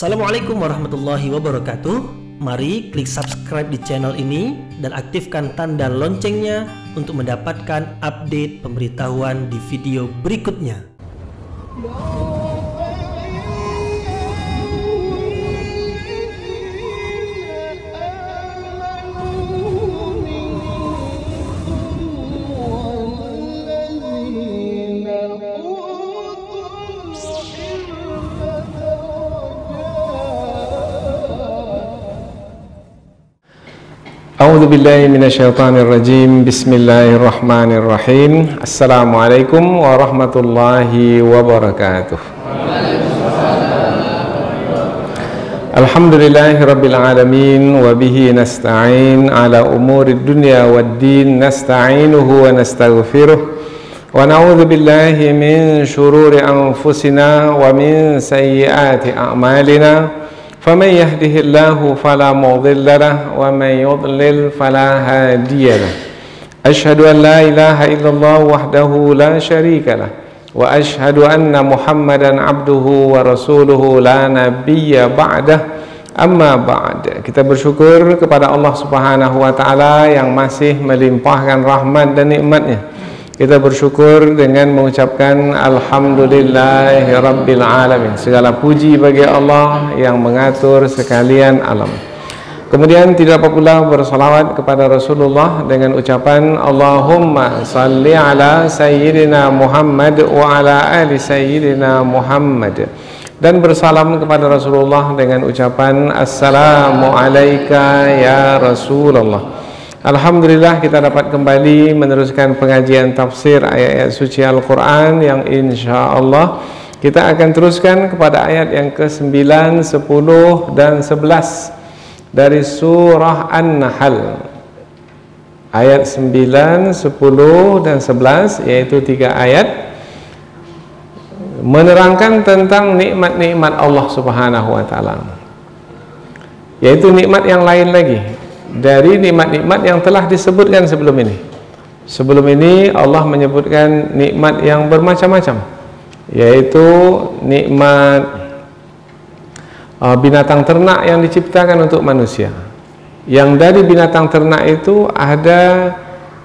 Assalamualaikum warahmatullahi wabarakatuh. Mari klik subscribe di channel ini dan aktifkan tanda loncengnya untuk mendapatkan update pemberitahuan di video berikutnya. A'udzu billahi minasyaitonir rajim. Bismillahirrahmanirrahim. Assalamualaikum warahmatullahi wabarakatuh. Alhamdulillahirabbil alamin wa bihi nasta'in ala umurid dunya waddin nasta'inuhu wa nastaghfiruh wa na'udzu billahi min shururi anfusina wa min sayyiati a'malina. فمن يهده الله فلا مضل له ومن يضلل فلا هادي له أشهد أن لا إله إلا الله وحده لا شريك له وأشهد أن محمدا عبده ورسوله لا نبي بعده. Amma ba'd. Kita bersyukur kepada Allah Subhanahu wa taala yang masih melimpahkan rahmat dan nikmatnya. Kita bersyukur dengan mengucapkan Alhamdulillahirabbil alamin. Segala puji bagi Allah yang mengatur sekalian alam. Kemudian tidak apa pula bersalawat kepada Rasulullah dengan ucapan Allahumma salli ala sayyidina Muhammad wa ala ali sayyidina Muhammad. Dan bersalam kepada Rasulullah dengan ucapan Assalamu alayka ya Rasulullah. Alhamdulillah kita dapat kembali meneruskan pengajian tafsir ayat-ayat suci Al-Quran yang insya Allah kita akan teruskan kepada ayat yang ke-9, 10 dan 11 dari surah An-Nahl. Ayat 9, 10 dan 11 yaitu 3 ayat menerangkan tentang nikmat-nikmat Allah Subhanahu wa taala, yaitu nikmat yang lain lagi dari nikmat-nikmat yang telah disebutkan sebelum ini. Sebelum ini Allah menyebutkan nikmat yang bermacam-macam, yaitu nikmat binatang ternak yang diciptakan untuk manusia. Yang dari binatang ternak itu ada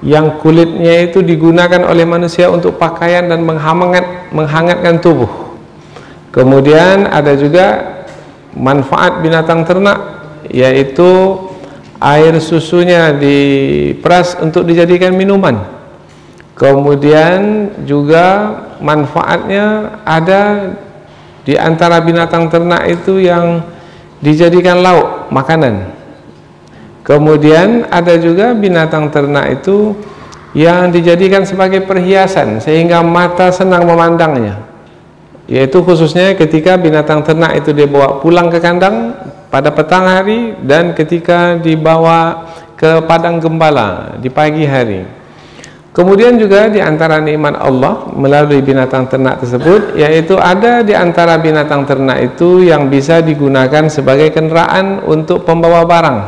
yang kulitnya itu digunakan oleh manusia untuk pakaian dan menghangatkan tubuh. Kemudian ada juga manfaat binatang ternak, yaitu air susunya diperas untuk dijadikan minuman. Kemudian juga manfaatnya ada di antara binatang ternak itu yang dijadikan lauk makanan. Kemudian ada juga binatang ternak itu yang dijadikan sebagai perhiasan sehingga mata senang memandangnya, yaitu khususnya ketika binatang ternak itu dibawa pulang ke kandang pada petang hari dan ketika dibawa ke padang gembala di pagi hari. Kemudian juga di antara nikmat Allah melalui binatang ternak tersebut, yaitu ada di antara binatang ternak itu yang bisa digunakan sebagai kendaraan untuk pembawa barang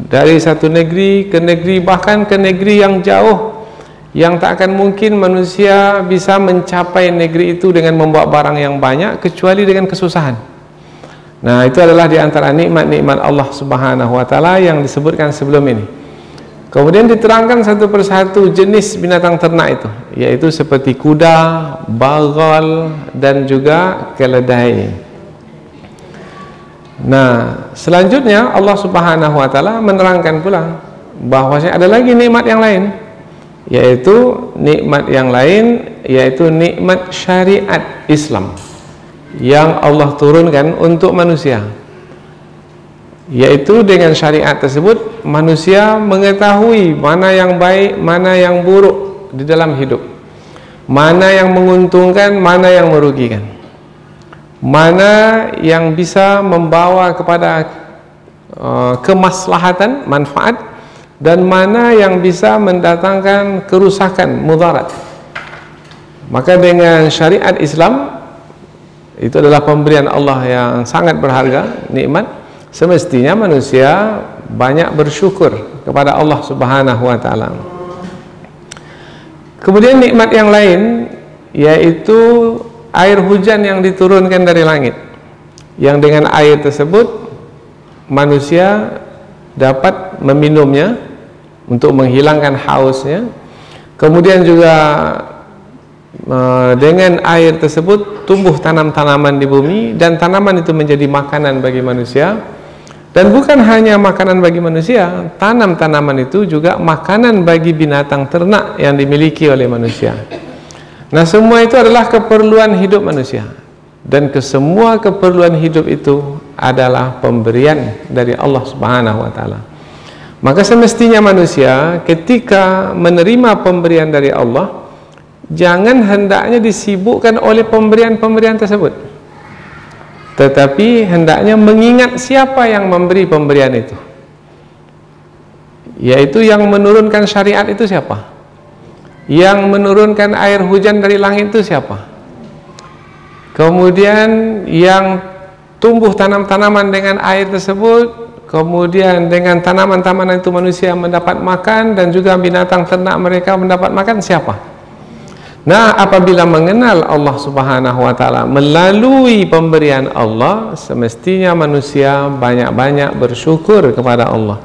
dari satu negeri ke negeri, bahkan ke negeri yang jauh yang tak akan mungkin manusia bisa mencapai negeri itu dengan membawa barang yang banyak kecuali dengan kesusahan. Nah, itu adalah di antara nikmat-nikmat Allah Subhanahu wa taala yang disebutkan sebelum ini. Kemudian diterangkan satu persatu jenis binatang ternak itu, yaitu seperti kuda, bagal dan juga keledai. Nah, selanjutnya Allah Subhanahu wa taala menerangkan pula bahwasanya ada lagi nikmat yang lain, yaitu nikmat syariat Islam yang Allah turunkan untuk manusia, yaitu dengan syariat tersebut manusia mengetahui mana yang baik, mana yang buruk di dalam hidup, mana yang menguntungkan, mana yang merugikan, mana yang bisa membawa kepada kemaslahatan, manfaat, dan mana yang bisa mendatangkan kerusakan, mudarat. Maka dengan syariat Islam, itu adalah pemberian Allah yang sangat berharga, nikmat. Semestinya manusia banyak bersyukur kepada Allah Subhanahu wa taala. Kemudian nikmat yang lain yaitu air hujan yang diturunkan dari langit. yang dengan air tersebut manusia dapat meminumnya untuk menghilangkan hausnya. Kemudian juga dengan air tersebut tumbuh tanam-tanaman di bumi, dan tanaman itu menjadi makanan bagi manusia. Dan bukan hanya makanan bagi manusia, tanam-tanaman itu juga makanan bagi binatang ternak yang dimiliki oleh manusia. Nah, semua itu adalah keperluan hidup manusia. Dan kesemua keperluan hidup itu adalah pemberian dari Allah Subhanahu wa taala. Maka semestinya manusia ketika menerima pemberian dari Allah, jangan hendaknya disibukkan oleh pemberian-pemberian tersebut, tetapi hendaknya mengingat siapa yang memberi pemberian itu, yaitu yang menurunkan syariat itu siapa, yang menurunkan air hujan dari langit itu siapa, kemudian yang tumbuh tanam-tanaman dengan air tersebut, kemudian dengan tanaman-tanaman itu manusia mendapat makan, dan juga binatang ternak mereka mendapat makan, siapa? Nah, apabila mengenal Allah Subhanahu wa taala melalui pemberian Allah, semestinya manusia banyak-banyak bersyukur kepada Allah.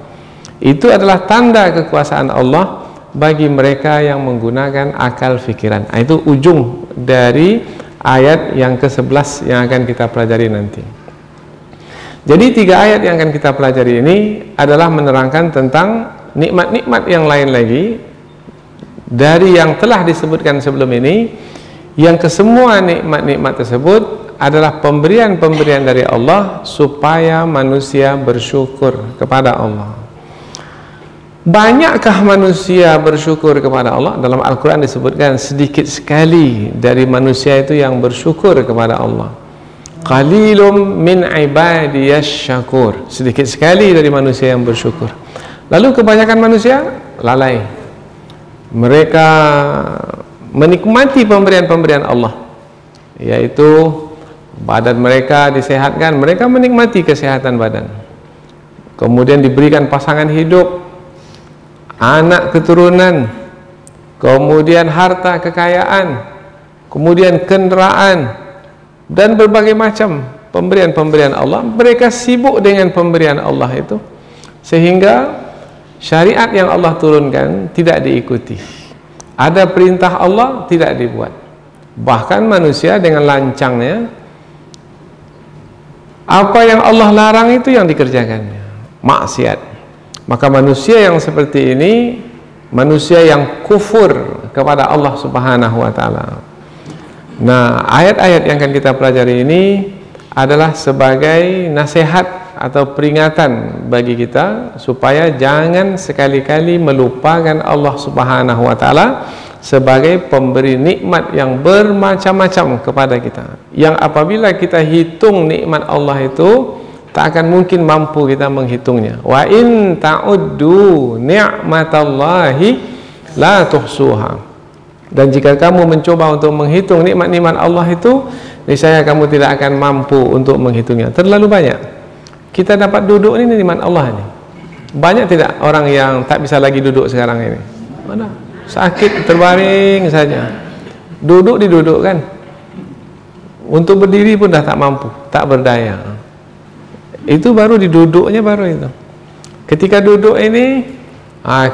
Itu adalah tanda kekuasaan Allah bagi mereka yang menggunakan akal fikiran. Nah, itu ujung dari ayat yang ke-11 yang akan kita pelajari nanti. Jadi 3 ayat yang akan kita pelajari ini adalah menerangkan tentang nikmat-nikmat yang lain lagi dari yang telah disebutkan sebelum ini, yang kesemua nikmat-nikmat tersebut adalah pemberian-pemberian dari Allah supaya manusia bersyukur kepada Allah. Banyakkah manusia bersyukur kepada Allah? Dalam Al-Quran disebutkan sedikit sekali dari manusia itu yang bersyukur kepada Allah. Qalilum min ibadiyasy syakur. Sedikit sekali dari manusia yang bersyukur. Lalu kebanyakan manusia lalai. Mereka menikmati pemberian-pemberian Allah, yaitu badan mereka disehatkan, mereka menikmati kesehatan badan. Kemudian diberikan pasangan hidup, anak keturunan, kemudian harta kekayaan, kemudian kendaraan, dan berbagai macam pemberian-pemberian Allah. Mereka sibuk dengan pemberian Allah itu, sehingga syariat yang Allah turunkan tidak diikuti. Ada perintah Allah tidak dibuat. Bahkan manusia dengan lancangnya, apa yang Allah larang itu yang dikerjakannya, maksiat. Maka manusia yang seperti ini, manusia yang kufur kepada Allah Subhanahu wa taala. Nah, ayat-ayat yang akan kita pelajari ini adalah sebagai nasihat atau peringatan bagi kita supaya jangan sekali-kali melupakan Allah Subhanahu wa taala sebagai pemberi nikmat yang bermacam-macam kepada kita, yang apabila kita hitung nikmat Allah itu tak akan mungkin mampu kita menghitungnya. Wa in ta'uddu ni'matallahi la tuhsuha. Dan jika kamu mencoba untuk menghitung nikmat-nikmat Allah itu, niscaya kamu tidak akan mampu untuk menghitungnya. Terlalu banyak. Kita dapat duduk ini nikmat Allah ini. Banyak tidak orang yang tak bisa lagi duduk sekarang ini? Mana? Sakit terbaring saja. Duduk didudukkan. Untuk berdiri pun dah tak mampu, tak berdaya. Itu baru diduduknya baru itu. Ketika duduk ini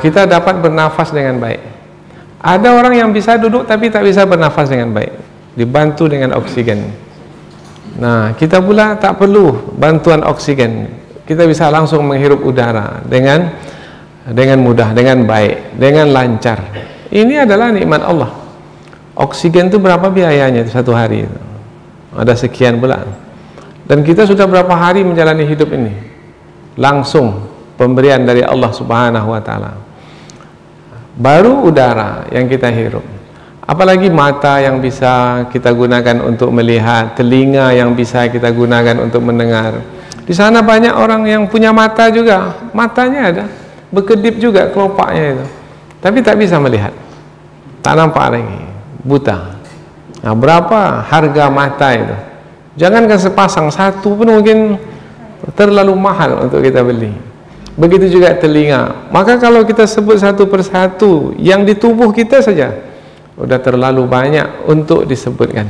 kita dapat bernafas dengan baik. Ada orang yang bisa duduk tapi tak bisa bernafas dengan baik, dibantu dengan oksigen. Nah, kita pula tak perlu bantuan oksigen. Kita bisa langsung menghirup udara dengan mudah, dengan baik, dengan lancar. Ini adalah nikmat Allah. Oksigen itu berapa biayanya satu hari itu? Ada sekian pula. Dan kita sudah berapa hari menjalani hidup ini? Langsung pemberian dari Allah Subhanahu wa taala. Baru udara yang kita hirup. Apalagi mata yang bisa kita gunakan untuk melihat, telinga yang bisa kita gunakan untuk mendengar. Di sana banyak orang yang punya mata juga, matanya ada, berkedip juga kelopaknya itu, tapi tak bisa melihat, tak nampak lagi, buta. Nah, berapa harga mata itu? Jangankan sepasang, satu pun mungkin terlalu mahal untuk kita beli. Begitu juga telinga. Maka kalau kita sebut satu persatu yang di tubuh kita saja, sudah terlalu banyak untuk disebutkan.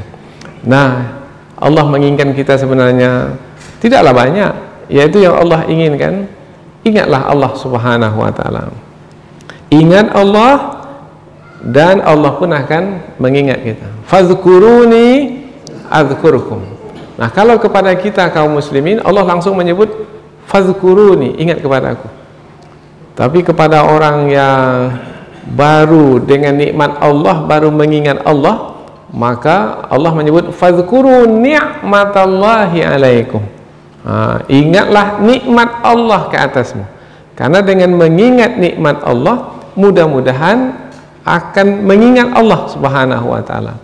Nah, Allah menginginkan kita sebenarnya Tidaklah banyak, yaitu yang Allah inginkan. Ingatlah Allah Subhanahu wa ta'ala. Ingat Allah, dan Allah pun akan mengingat kita. Fadhkuruni adzkurkum. Nah, kalau kepada kita kaum muslimin, Allah langsung menyebut fadhkuruni, ingat kepada aku. Tapi kepada orang yang baru dengan nikmat Allah, baru mengingat Allah, maka Allah menyebut fadhkuru ni'matallahi alaikum. Ingatlah nikmat Allah ke atasmu. Karena dengan mengingat nikmat Allah, mudah-mudahan akan mengingat Allah Subhanahu wa ta'ala.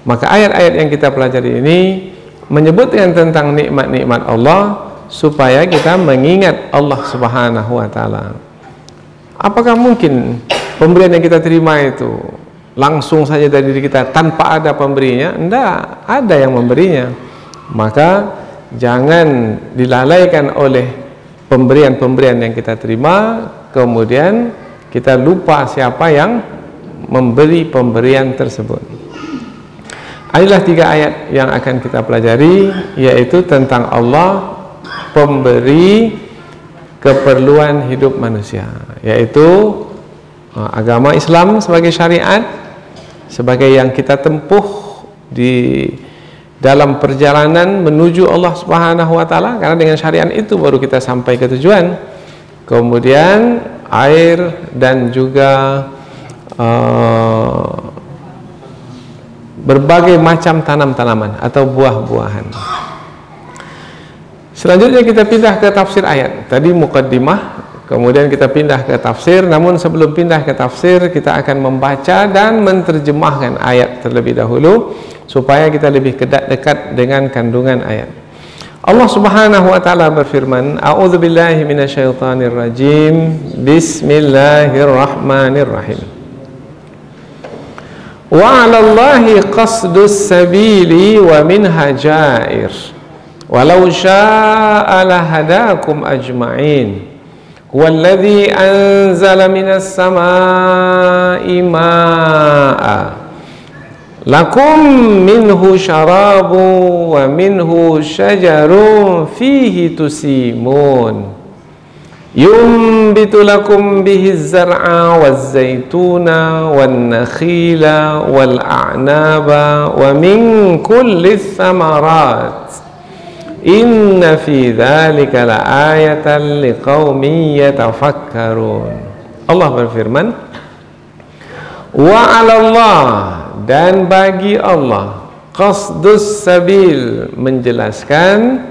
Maka ayat-ayat yang kita pelajari ini menyebutkan tentang nikmat-nikmat Allah, supaya kita mengingat Allah Subhanahu wa ta'ala. Apakah mungkin pemberian yang kita terima itu langsung saja dari diri kita tanpa ada pemberinya? Tidak, ada yang memberinya. Maka jangan dilalaikan oleh pemberian-pemberian yang kita terima, kemudian kita lupa siapa yang memberi pemberian tersebut. Inilah 3 ayat yang akan kita pelajari, yaitu tentang Allah pemberi keperluan hidup manusia, yaitu agama Islam sebagai syariat, sebagai yang kita tempuh di dalam perjalanan menuju Allah Subhanahu wa ta'ala, karena dengan syariat itu baru kita sampai ke tujuan. Kemudian air dan juga berbagai macam tanam-tanaman atau buah-buahan. Selanjutnya kita pindah ke tafsir ayat. Tadi muqaddimah, kemudian kita pindah ke tafsir. Namun sebelum pindah ke tafsir, kita akan membaca dan menerjemahkan ayat terlebih dahulu, supaya kita lebih dekat dengan kandungan ayat. Allah Subhanahu wa ta'ala berfirman, A'udzubillahi minasyaitonir rajim. Bismillahirrahmanirrahim. Wa 'alallahi qasdus sabili wa minha jair. Walau syaa'a lahadakum ajma'in. Walladzi anzala minas samaa'i maa'a. Lakum minhu syarabu wa minhu syajarun fihi tusimun. Yumbitu lakum bihi az-zar'a waz-zaytuna wan-nakhila wal-a'naba wa min kulli thamarat. Inna fi dzalika laayatan liqaumin yatafakkarun. Allah berfirman, wa 'alallah, dan bagi Allah, qasdus sabil, menjelaskan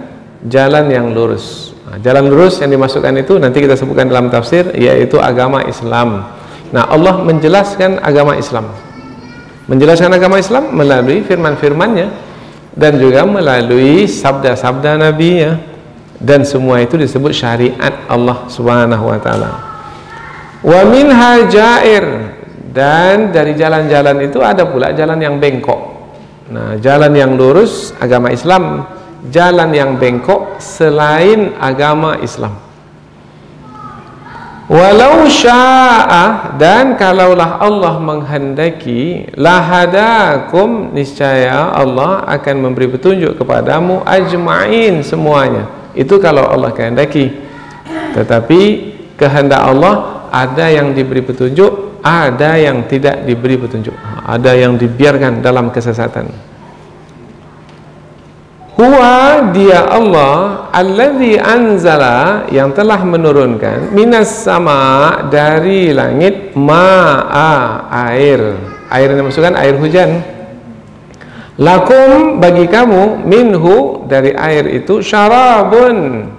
jalan yang lurus. Jalan lurus yang dimasukkan itu nanti kita sebutkan dalam tafsir, yaitu agama Islam. Nah, Allah menjelaskan agama Islam. Menjelaskan agama Islam melalui firman-firmannya dan juga melalui sabda-sabda Nabi-Nya, dan semua itu disebut syariat Allah Subhanahu wa ta'ala. Wa minha jair, dan dari jalan-jalan itu ada pula jalan yang bengkok. Nah, jalan yang lurus agama Islam, jalan yang bengkok selain agama Islam. Walau sya'a, dan kalaulah Allah menghendaki, lahadakum, niscaya Allah akan memberi petunjuk kepadamu, ajma'in, semuanya. Itu kalau Allah kehendaki. Tetapi kehendak Allah, ada yang diberi petunjuk, ada yang tidak diberi petunjuk, ada yang dibiarkan dalam kesesatan. Huwa, dia Allah, alladzi anzala, yang telah menurunkan, minas sama, dari langit, ma'a, air. Air yang dimaksudkan air hujan. Lakum, bagi kamu, minhu, dari air itu, syarabun,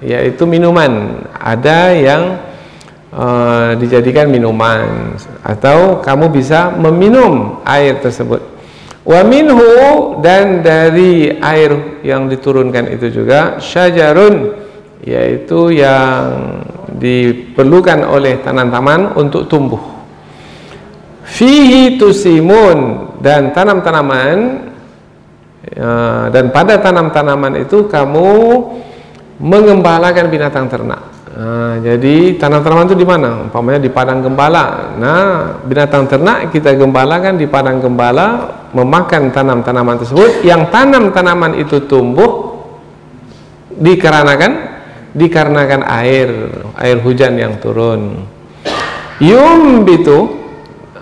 yaitu minuman. Ada yang dijadikan minuman, atau kamu bisa meminum air tersebut. Wa minhu, dan dari air yang diturunkan itu juga, syajarun, yaitu yang diperlukan oleh tanaman untuk tumbuh. Fihi tusimun, dan tanam-tanaman, dan pada tanam-tanaman itu kamu mengembalakan binatang ternak. Jadi tanam-tanaman itu di mana? Umpamanya di padang gembala. Nah, binatang ternak kita gembalakan di padang gembala, memakan tanam-tanaman tersebut. Yang tanam-tanaman itu tumbuh dikarenakan air hujan yang turun. Yumbitu,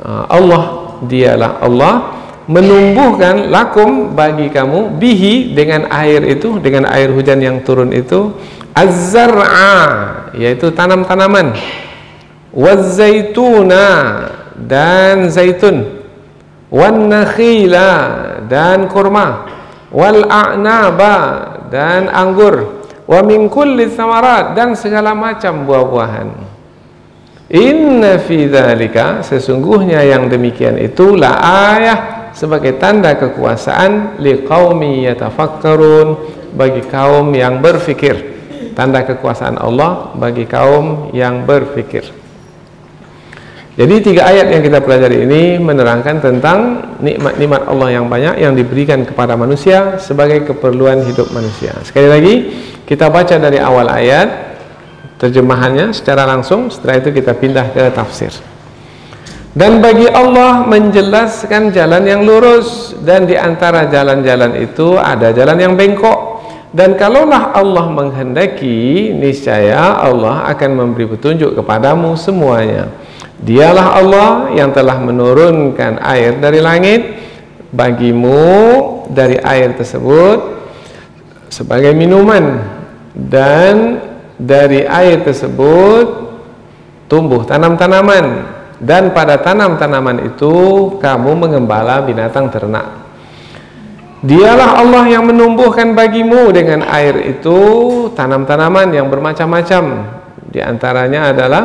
Allah, dialah Allah menumbuhkan lakum, bagi kamu, bihi, dengan air itu, dengan air hujan yang turun itu, az-zar'a, yaitu tanam-tanaman, waz-zaituna, dan zaitun, wan-nakhila, dan kurma, wal-a'naba, dan anggur, wa min kulli tsamarat, dan segala macam buah-buahan. Inna fi dzalika, sesungguhnya yang demikian itu, la ayah, sebagai tanda kekuasaan, liqaumi yatafakkarun, bagi kaum yang berfikir. Tanda kekuasaan Allah bagi kaum yang berfikir. Jadi 3 ayat yang kita pelajari ini menerangkan tentang nikmat-nikmat Allah yang banyak yang diberikan kepada manusia sebagai keperluan hidup manusia. Sekali lagi kita baca dari awal ayat, terjemahannya secara langsung, setelah itu kita pindah ke tafsir. Dan bagi Allah menjelaskan jalan yang lurus, dan di antara jalan-jalan itu ada jalan yang bengkok. Dan kalaulah Allah menghendaki, niscaya Allah akan memberi petunjuk kepadamu semuanya. Dialah Allah yang telah menurunkan air dari langit bagimu, dari air tersebut sebagai minuman, dan dari air tersebut tumbuh tanam-tanaman, dan pada tanam-tanaman itu kamu mengembala binatang ternak. Dialah Allah yang menumbuhkan bagimu dengan air itu tanam-tanaman yang bermacam-macam. Di antaranya adalah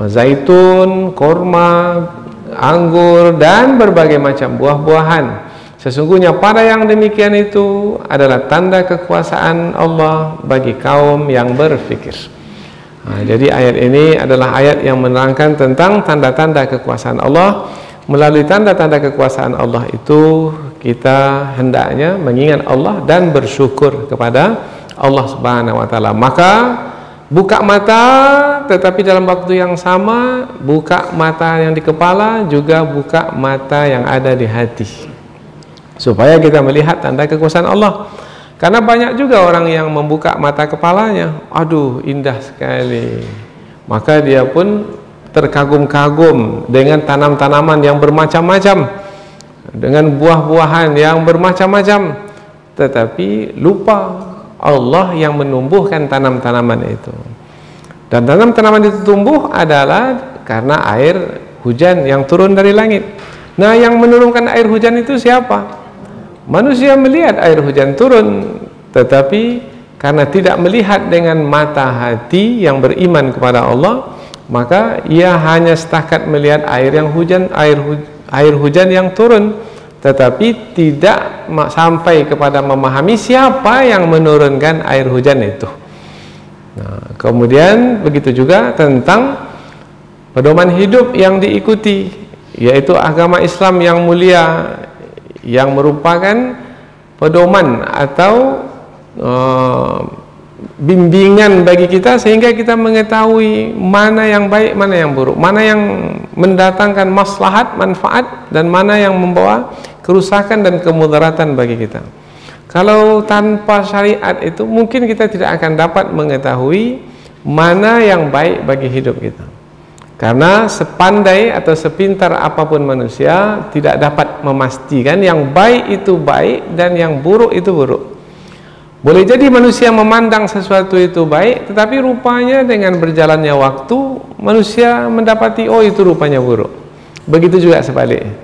zaitun, kurma, anggur, dan berbagai macam buah-buahan. Sesungguhnya pada yang demikian itu adalah tanda kekuasaan Allah bagi kaum yang berfikir. Jadi ayat ini adalah ayat yang menerangkan tentang tanda-tanda kekuasaan Allah. Melalui tanda-tanda kekuasaan Allah itu kita hendaknya mengingat Allah dan bersyukur kepada Allah Subhanahu wa taala. Maka buka mata, tetapi dalam waktu yang sama buka mata yang di kepala, juga buka mata yang ada di hati, supaya kita melihat tanda kekuasaan Allah. Karena banyak juga orang yang membuka mata kepalanya, aduh indah sekali, maka dia pun terkagum-kagum dengan tanam-tanaman yang bermacam-macam, dengan buah-buahan yang bermacam-macam, tetapi lupa Allah yang menumbuhkan tanam-tanaman itu. Dan tanam-tanaman itu tumbuh adalah karena air hujan yang turun dari langit. Nah, yang menurunkan air hujan itu siapa? Manusia melihat air hujan turun, tetapi karena tidak melihat dengan mata hati yang beriman kepada Allah, maka ia hanya setakat melihat air hujan yang turun, tetapi tidak sampai kepada memahami siapa yang menurunkan air hujan itu. Nah, kemudian begitu juga tentang pedoman hidup yang diikuti, yaitu agama Islam yang mulia, yang merupakan pedoman atau bimbingan bagi kita, sehingga kita mengetahui mana yang baik, mana yang buruk, mana yang mendatangkan maslahat, manfaat, dan mana yang membawa kerusakan dan kemudaratan bagi kita. Kalau tanpa syariat itu mungkin kita tidak akan dapat mengetahui mana yang baik bagi hidup kita. Karena sepandai atau sepintar apapun manusia tidak dapat memastikan yang baik itu baik dan yang buruk itu buruk. Boleh jadi manusia memandang sesuatu itu baik, tetapi rupanya dengan berjalannya waktu manusia mendapati oh itu rupanya buruk. Begitu juga sebaliknya.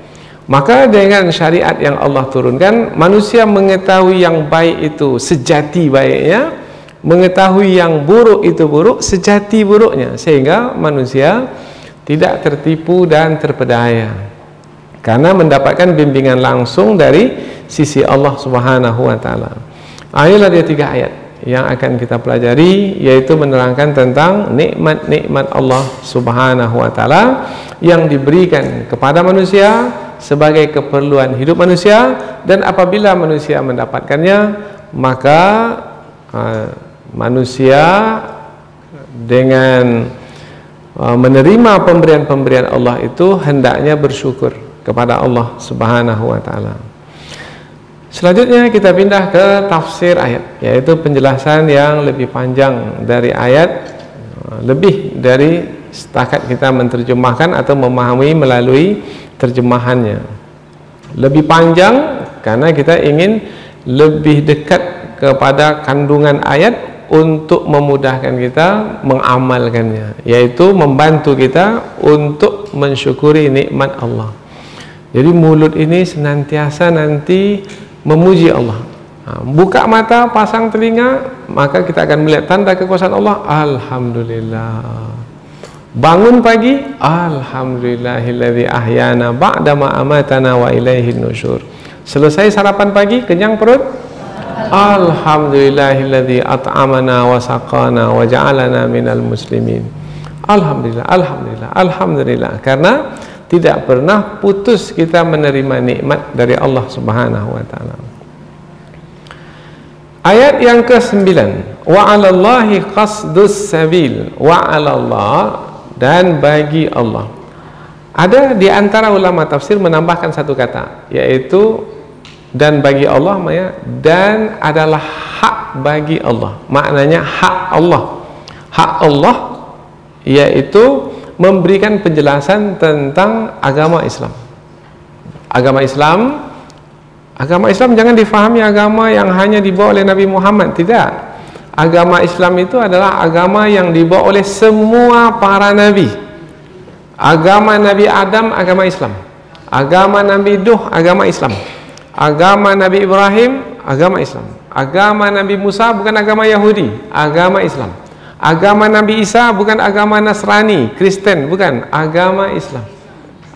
Maka dengan syariat yang Allah turunkan, manusia mengetahui yang baik itu sejati baiknya, mengetahui yang buruk itu buruk sejati buruknya, sehingga manusia tidak tertipu dan terpedaya karena mendapatkan bimbingan langsung dari sisi Allah Subhanahu wa taala. Inilah dia 3 ayat yang akan kita pelajari, yaitu menerangkan tentang nikmat-nikmat Allah Subhanahu wa taala yang diberikan kepada manusia sebagai keperluan hidup manusia, dan apabila manusia mendapatkannya, maka manusia dengan menerima pemberian-pemberian Allah itu hendaknya bersyukur kepada Allah Subhanahu wa taala. Selanjutnya kita pindah ke tafsir ayat, yaitu penjelasan yang lebih panjang dari ayat, lebih dari setakat kita menerjemahkan atau memahami melalui terjemahannya. Lebih panjang karena kita ingin lebih dekat kepada kandungan ayat untuk memudahkan kita mengamalkannya, yaitu membantu kita untuk mensyukuri nikmat Allah. Jadi mulut ini senantiasa nanti memuji Allah. Buka mata, pasang telinga, maka kita akan melihat tanda kekuasaan Allah. Alhamdulillah. Bangun pagi, alhamdulillahilladzi ahyana ba'dama amatana wa ilaihin nusyur. Selesai sarapan pagi, kenyang perut, alhamdulillahilladzi at'amana wa saqana wa ja'alana minal muslimin. Alhamdulillah, alhamdulillah, alhamdulillah. Karena tidak pernah putus kita menerima nikmat dari Allah Subhanahu wa taala. Ayat yang ke-9, wa 'alallahi qasdus sabil, wa 'alallah, dan bagi Allah. Ada di antara ulama tafsir menambahkan satu kata, yaitu dan bagi Allah, dan adalah hak bagi Allah. Maknanya hak Allah. Hak Allah yaitu memberikan penjelasan tentang agama Islam. Agama Islam jangan difahami agama yang hanya dibawa oleh Nabi Muhammad. Tidak. Agama Islam itu adalah agama yang dibawa oleh semua para nabi. Agama Nabi Adam, agama Islam. Agama Nabi Nuh, agama Islam. Agama Nabi Ibrahim, agama Islam. Agama Nabi Musa bukan agama Yahudi, agama Islam. Agama Nabi Isa bukan agama Nasrani, Kristen, bukan, agama Islam.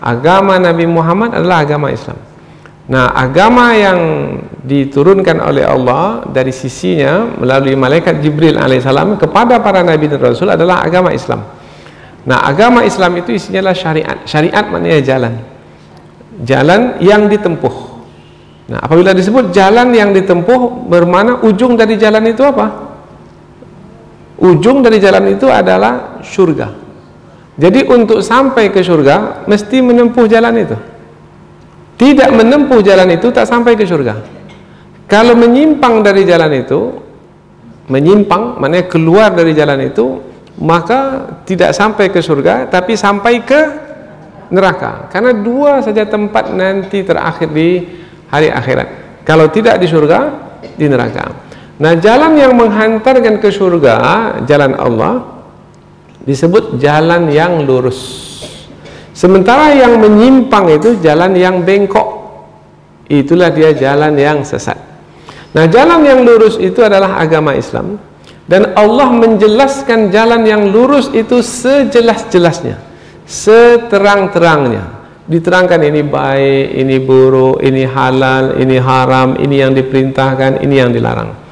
Agama Nabi Muhammad adalah agama Islam. Nah, agama yang diturunkan oleh Allah dari sisinya melalui malaikat Jibril alaihissalam kepada para nabi dan rasul adalah agama Islam. Nah, agama Islam itu isinya adalah syariat. Syariat maknanya jalan. Jalan yang ditempuh. Nah, apabila disebut jalan yang ditempuh, bermakna ujung dari jalan itu apa? Ujung dari jalan itu adalah surga. Jadi untuk sampai ke surga mesti menempuh jalan itu. Tidak menempuh jalan itu tak sampai ke surga. Kalau menyimpang dari jalan itu, menyimpang maknanya keluar dari jalan itu, maka tidak sampai ke surga tapi sampai ke neraka. Karena dua saja tempat nanti terakhir di hari akhirat. Kalau tidak di surga, di neraka. Nah, jalan yang menghantarkan ke surga, jalan Allah, disebut jalan yang lurus. Sementara yang menyimpang itu jalan yang bengkok. Itulah dia jalan yang sesat. Nah, jalan yang lurus itu adalah agama Islam. Dan Allah menjelaskan jalan yang lurus itu sejelas-jelasnya, seterang-terangnya. Diterangkan ini baik, ini buruk, ini halal, ini haram, ini yang diperintahkan, ini yang dilarang.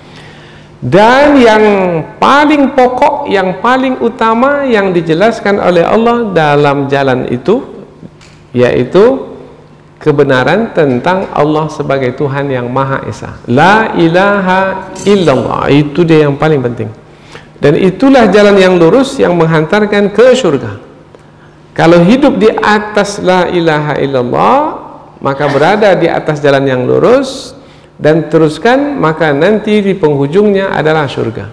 Dan yang paling pokok, yang paling utama yang dijelaskan oleh Allah dalam jalan itu, yaitu kebenaran tentang Allah sebagai Tuhan yang Maha Esa. La ilaha illallah, itu dia yang paling penting. Dan itulah jalan yang lurus yang menghantarkan ke surga. Kalau hidup di atas la ilaha illallah, maka berada di atas jalan yang lurus dan teruskan, maka nanti di penghujungnya adalah surga.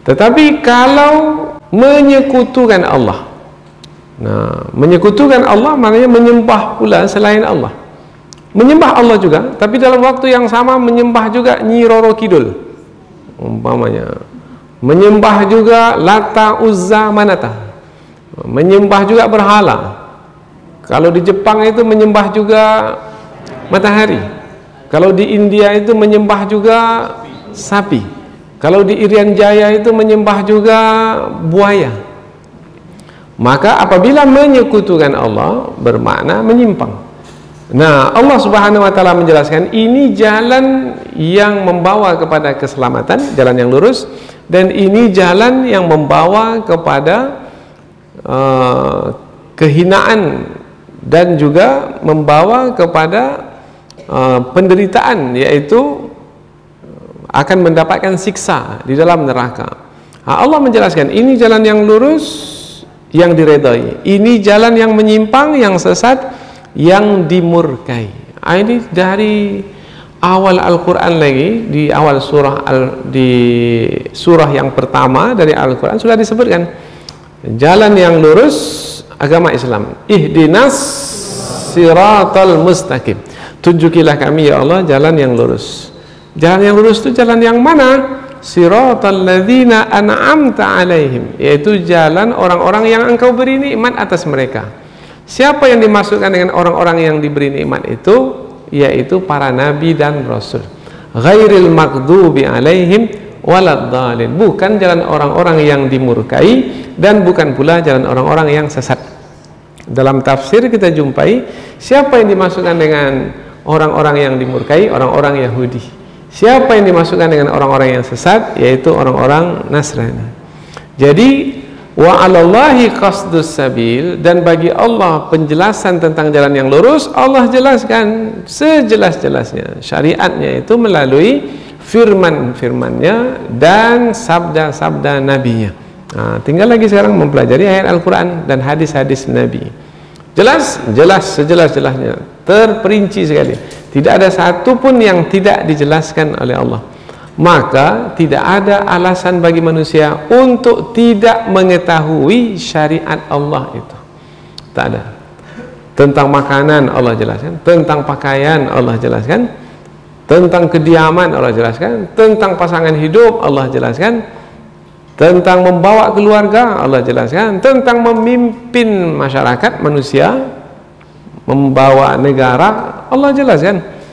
Tetapi kalau menyekutukan Allah, nah, menyekutukan Allah maknanya menyembah pula selain Allah. Menyembah Allah juga, tapi dalam waktu yang sama menyembah juga Nyi Roro Kidul, umpamanya. Menyembah juga Lata, Uzza, Manata. Menyembah juga berhala. Kalau di Jepang itu menyembah juga matahari. Kalau di India itu menyembah juga sapi. Kalau di Irian Jaya itu menyembah juga buaya. Maka apabila menyekutukan Allah bermakna menyimpang. Nah, Allah Subhanahu wa taala menjelaskan ini jalan yang membawa kepada keselamatan, jalan yang lurus, dan ini jalan yang membawa kepada kehinaan dan juga membawa kepada penderitaan, yaitu akan mendapatkan siksa di dalam neraka. Allah menjelaskan ini jalan yang lurus yang diredai, ini jalan yang menyimpang, yang sesat, yang dimurkai. Ini dari awal Al-Quran lagi, di awal surah di surah yang pertama dari Al-Quran sudah disebutkan jalan yang lurus agama Islam. Ihdinas siratal mustaqim, tunjukilah kami ya Allah jalan yang lurus. Jalan yang lurus itu jalan yang mana? Siratal ladzina an'amta alaihim, yaitu jalan orang-orang yang engkau beri nikmat atas mereka. Siapa yang dimaksudkan dengan orang-orang yang diberi nikmat itu? Yaitu para nabi dan rasul. Ghairil maghdubi alaihim waladdallin, bukan jalan orang-orang yang dimurkai dan bukan pula jalan orang-orang yang sesat. Dalam tafsir kita jumpai siapa yang dimaksudkan dengan orang-orang yang dimurkai? Orang-orang Yahudi. Siapa yang dimasukkan dengan orang-orang yang sesat? Yaitu orang-orang Nasrani. Jadi wa 'alallahi qasdus sabil, dan bagi Allah penjelasan tentang jalan yang lurus Allah jelaskan sejelas-jelasnya. Syariatnya itu melalui firman-firmannya dan sabda-sabda nabinya. Nah, tinggal lagi sekarang mempelajari ayat Al-Quran dan hadis-hadis Nabi. Jelas sejelas-jelasnya, terperinci sekali. Tidak ada satu pun yang tidak dijelaskan oleh Allah. Maka tidak ada alasan bagi manusia untuk tidak mengetahui syariat Allah itu. Tak ada. Tentang makanan Allah jelaskan, tentang pakaian Allah jelaskan, tentang kediaman Allah jelaskan, tentang pasangan hidup Allah jelaskan, tentang membawa keluarga Allah jelaskan, tentang memimpin masyarakat manusia, membawa negara Allah jelaskan.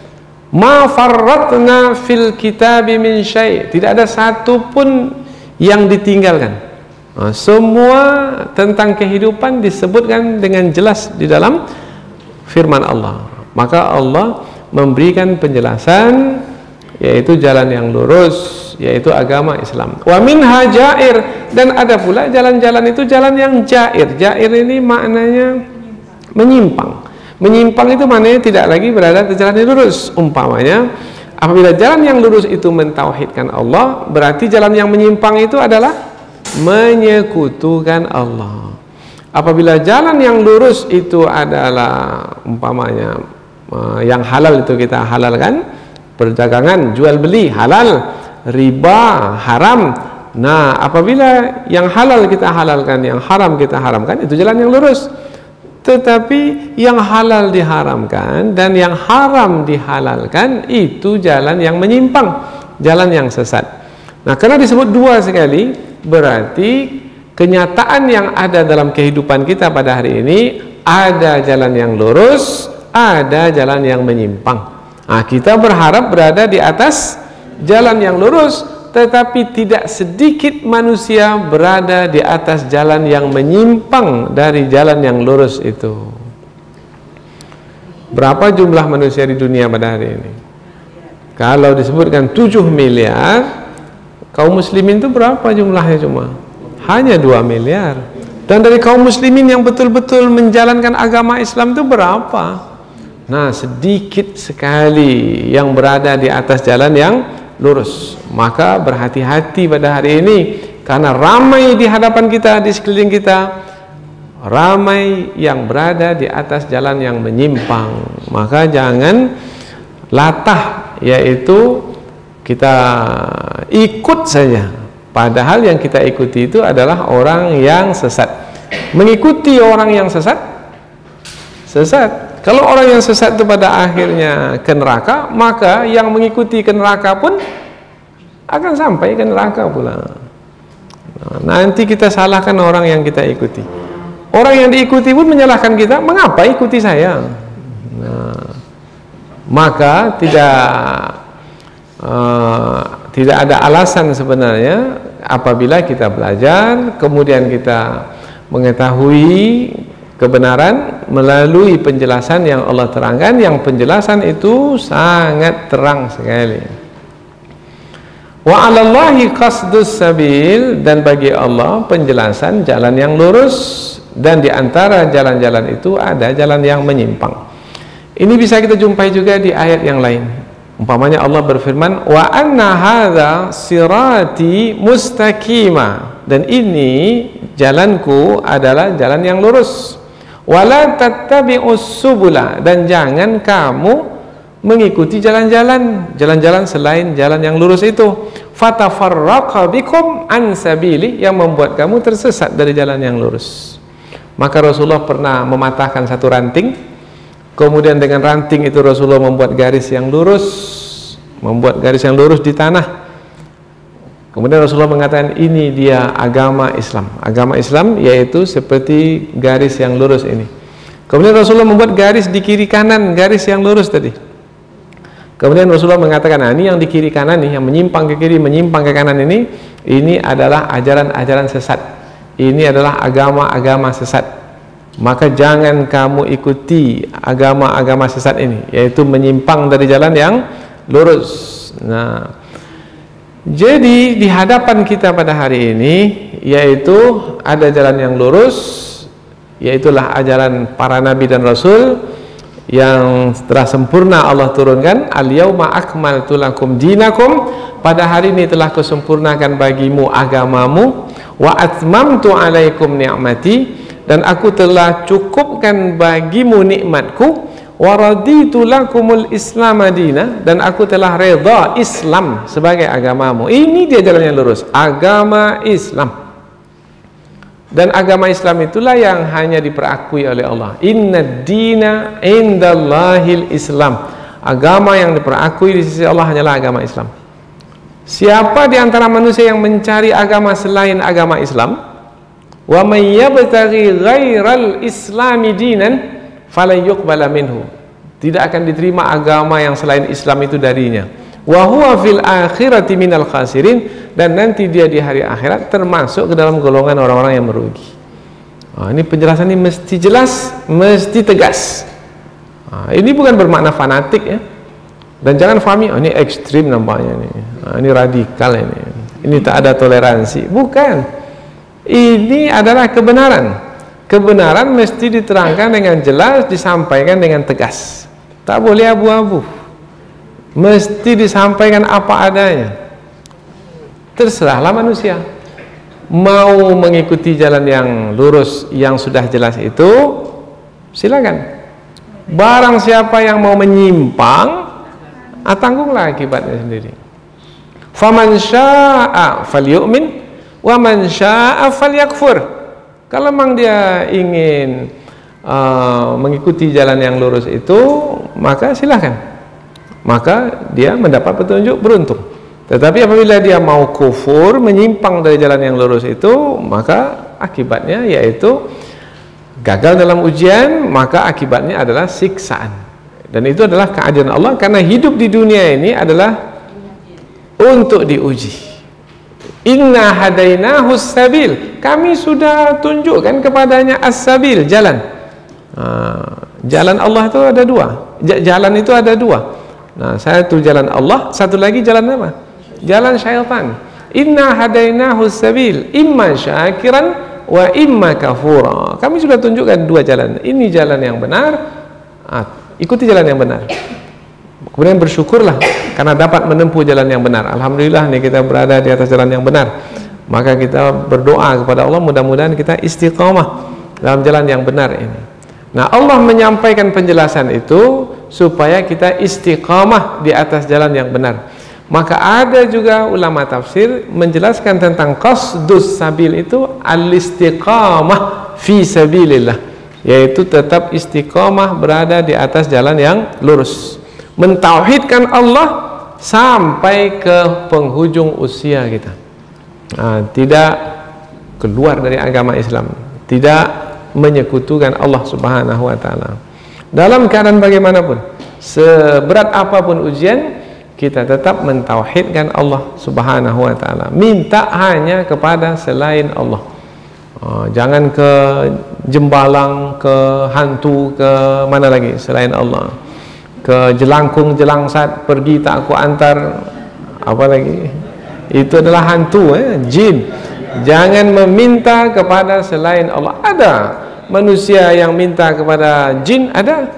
Ma farratna fil kitabi min syai', tidak ada satu pun yang ditinggalkan. Semua tentang kehidupan disebutkan dengan jelas di dalam firman Allah. Maka Allah memberikan penjelasan, yaitu jalan yang lurus, yaitu agama Islam. Wa minha jair, dan ada pula jalan-jalan itu jalan yang jair. Jair ini maknanya menyimpang. Menyimpang itu maknanya tidak lagi berada di jalan yang lurus. Umpamanya, apabila jalan yang lurus itu mentauhidkan Allah, berarti jalan yang menyimpang itu adalah menyekutukan Allah. Apabila jalan yang lurus itu adalah umpamanya yang halal itu kita halalkan, perdagangan jual beli halal, riba haram. Nah, apabila yang halal kita halalkan, yang haram kita haramkan, itu jalan yang lurus. Tetapi yang halal diharamkan dan yang haram dihalalkan, itu jalan yang menyimpang, jalan yang sesat. Nah, karena disebut dua sekali, berarti kenyataan yang ada dalam kehidupan kita pada hari ini, ada jalan yang lurus, ada jalan yang menyimpang. Nah, kita berharap berada di atas jalan yang lurus, tetapi tidak sedikit manusia berada di atas jalan yang menyimpang dari jalan yang lurus itu. Berapa jumlah manusia di dunia pada hari ini? Kalau disebutkan 7 miliar, kaum muslimin itu berapa jumlahnya? Cuma hanya 2 miliar. Dan dari kaum muslimin yang betul-betul menjalankan agama Islam itu berapa? Nah, sedikit sekali yang berada di atas jalan yang lurus. Maka berhati-hati pada hari ini, karena ramai di hadapan kita, di sekeliling kita, ramai yang berada di atas jalan yang menyimpang. Maka jangan latah, yaitu kita ikut saja, padahal yang kita ikuti itu adalah orang yang sesat. Mengikuti orang yang sesat, sesat. Kalau orang yang sesat itu pada akhirnya ke neraka, maka yang mengikuti ke neraka pun akan sampai ke neraka pula. Nah, nanti kita salahkan orang yang kita ikuti. Orang yang diikuti pun menyalahkan kita, mengapa ikuti saya? Nah, maka tidak ada alasan sebenarnya apabila kita belajar, kemudian kita mengetahui kebenaran melalui penjelasan yang Allah terangkan, yang penjelasan itu sangat terang sekali. Wa 'alallahi qasdus sabil, dan bagi Allah penjelasan jalan yang lurus, dan di antara jalan-jalan itu ada jalan yang menyimpang. Ini bisa kita jumpai juga di ayat yang lain. Umpamanya Allah berfirman, wa anna hadza sirati mustaqima, dan ini jalanku adalah jalan yang lurus. Wala tattabi'us subula, dan jangan kamu mengikuti jalan-jalan selain jalan yang lurus itu. Fatafarraqa bikum an sabili, yang membuat kamu tersesat dari jalan yang lurus. Maka Rasulullah pernah mematahkan satu ranting, kemudian dengan ranting itu Rasulullah membuat garis yang lurus di tanah. Kemudian Rasulullah mengatakan, ini dia agama Islam. Agama Islam yaitu seperti garis yang lurus ini. Kemudian Rasulullah membuat garis di kiri kanan, garis yang lurus tadi. Kemudian Rasulullah mengatakan, nah, ini yang di kiri kanan nih, yang menyimpang ke kiri, menyimpang ke kanan ini adalah ajaran-ajaran sesat. Ini adalah agama-agama sesat. Maka jangan kamu ikuti agama-agama sesat ini, yaitu menyimpang dari jalan yang lurus. Nah, jadi di hadapan kita pada hari ini, yaitu ada jalan yang lurus, yaitulah ajaran para nabi dan rasul yang telah sempurna Allah turunkan. Al-yauma akmaltu lakum dinakum, pada hari ini telah kusempurnakan bagimu agamamu. Wa atmamtu alaikum ni'mati, dan aku telah cukupkan bagimu nikmatku. Wa raditu lakumul islam madina, dan aku telah redha Islam sebagai agamamu. Ini dia jalan yang lurus, agama Islam. Dan agama Islam itulah yang hanya diperakui oleh Allah. Inna dina indallahil Islam. Agama yang diperakui di sisi Allah hanyalah agama Islam. Siapa di antara manusia yang mencari agama selain agama Islam, wa may yabtaghi ghairal islami dinan falan yuqbala minhu, tidak akan diterima agama yang selain Islam itu darinya. Wa huwa fil akhirati minal khasirin, dan nanti dia di hari akhirat termasuk ke dalam golongan orang-orang yang merugi. Ini penjelasan ini mesti jelas, mesti tegas. Ini bukan bermakna fanatik ya. Dan jangan fahami, ini ekstrim nampaknya nih. Ini radikal ini tak ada toleransi. Bukan. Ini adalah kebenaran. Kebenaran mesti diterangkan dengan jelas, disampaikan dengan tegas. Tak boleh abu-abu. Mesti disampaikan apa adanya. Terserahlah manusia mau mengikuti jalan yang lurus yang sudah jelas itu, silakan. Barang siapa yang mau menyimpang, tanggunglah akibatnya sendiri. Faman syaa'a falyu'min wa man syaa'a falyakfur. Kalau memang dia ingin mengikuti jalan yang lurus itu, maka silakan. Maka dia mendapat petunjuk, beruntung. Tetapi apabila dia mau kufur, menyimpang dari jalan yang lurus itu, maka akibatnya yaitu gagal dalam ujian, maka akibatnya adalah siksaan. Dan itu adalah keadilan Allah, karena hidup di dunia ini adalah untuk diuji. Inna hadainahus sabil, kami sudah tunjukkan kepadanya as-sabil, jalan. Jalan Allah itu ada dua. Jalan itu ada dua. Nah, satu jalan Allah, satu lagi jalan apa? Jalan syaitan. Inna hadainahus sabil, imma syakiran wa imma kafura. Kami sudah tunjukkan dua jalan. Ini jalan yang benar, ikuti jalan yang benar. Kemudian bersyukurlah karena dapat menempuh jalan yang benar. Alhamdulillah nih kita berada di atas jalan yang benar. Maka kita berdoa kepada Allah, mudah-mudahan kita istiqamah dalam jalan yang benar ini. Nah, Allah menyampaikan penjelasan itu supaya kita istiqamah di atas jalan yang benar. Maka ada juga ulama tafsir menjelaskan tentang qasdus sabil itu al-istiqamah fi sabilillah, yaitu tetap istiqamah berada di atas jalan yang lurus, mentauhidkan Allah sampai ke penghujung usia kita. Tidak keluar dari agama Islam, tidak menyekutukan Allah Subhanahu wa taala. Dalam keadaan bagaimanapun, seberat apapun ujian, kita tetap mentauhidkan Allah Subhanahu wa taala. Minta hanya kepada selain Allah. Jangan ke Jembalang, ke hantu, ke mana lagi selain Allah. Ke jelangkung, jelangsat, pergi tak aku antar, apa lagi? Itu adalah hantu, jin. Jangan meminta kepada selain Allah. Ada manusia yang minta kepada jin, ada.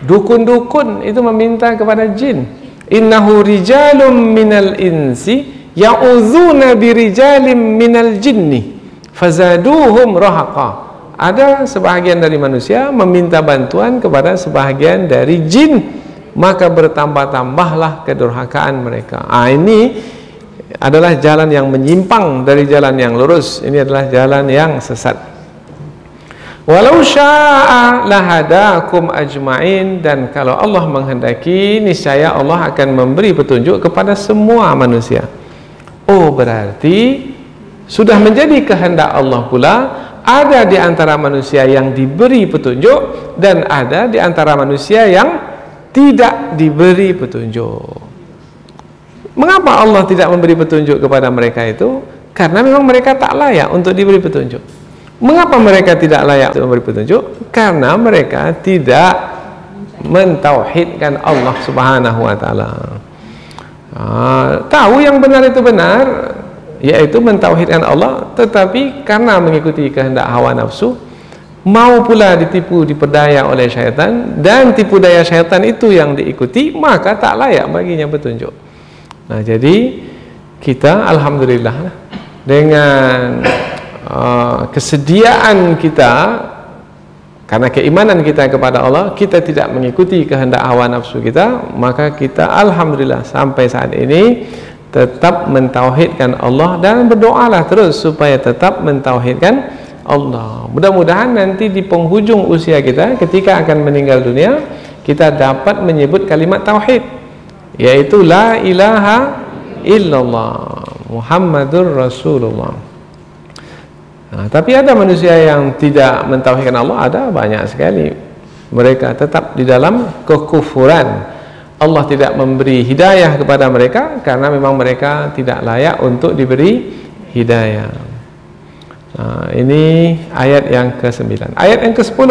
Dukun-dukun itu meminta kepada jin. Innahu rijalum minal insi ya'udzuna birijalim minal jinni fazaduhum rahaqa. Ada sebahagian dari manusia meminta bantuan kepada sebahagian dari jin, maka bertambah-tambahlah kedurhakaan mereka. Ini adalah jalan yang menyimpang dari jalan yang lurus. Ini adalah jalan yang sesat. Walau syaa lahadakum ajmain, dan kalau Allah menghendaki, niscaya Allah akan memberi petunjuk kepada semua manusia. Oh, berarti sudah menjadi kehendak Allah pula, ada di antara manusia yang diberi petunjuk dan ada di antara manusia yang tidak diberi petunjuk. Mengapa Allah tidak memberi petunjuk kepada mereka itu? Karena memang mereka tak layak untuk diberi petunjuk. Mengapa mereka tidak layak untuk memberi petunjuk? Karena mereka tidak mentauhidkan Allah Subhanahu wa taala. Tahu yang benar itu benar, yaitu mentauhidkan Allah, tetapi karena mengikuti kehendak hawa nafsu, mau pula ditipu, diperdaya oleh syaitan, dan tipu daya syaitan itu yang diikuti, maka tak layak baginya petunjuk. Nah, jadi kita alhamdulillah dengan kesediaan kita, karena keimanan kita kepada Allah, kita tidak mengikuti kehendak hawa nafsu kita, maka kita alhamdulillah sampai saat ini tetap mentauhidkan Allah, dan berdoalah terus supaya tetap mentauhidkan Allah. Mudah-mudahan nanti di penghujung usia kita, ketika akan meninggal dunia, kita dapat menyebut kalimat tauhid, yaitu la ilaha illallah Muhammadur Rasulullah. Nah, tapi ada manusia yang tidak mentauhidkan Allah, ada banyak sekali. Mereka tetap di dalam kekufuran. Allah tidak memberi hidayah kepada mereka karena memang mereka tidak layak untuk diberi hidayah. Nah, ini ayat yang ke-9. Ayat yang ke-10.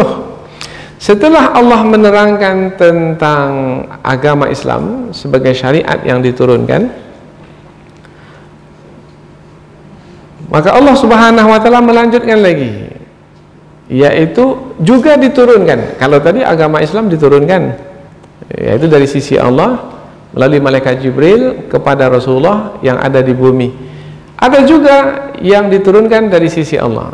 Setelah Allah menerangkan tentang agama Islam sebagai syariat yang diturunkan, maka Allah Subhanahu wa taala melanjutkan lagi, yaitu juga diturunkan. Kalau tadi agama Islam diturunkan, yaitu dari sisi Allah melalui malaikat Jibril kepada Rasulullah yang ada di bumi. Ada juga yang diturunkan dari sisi Allah,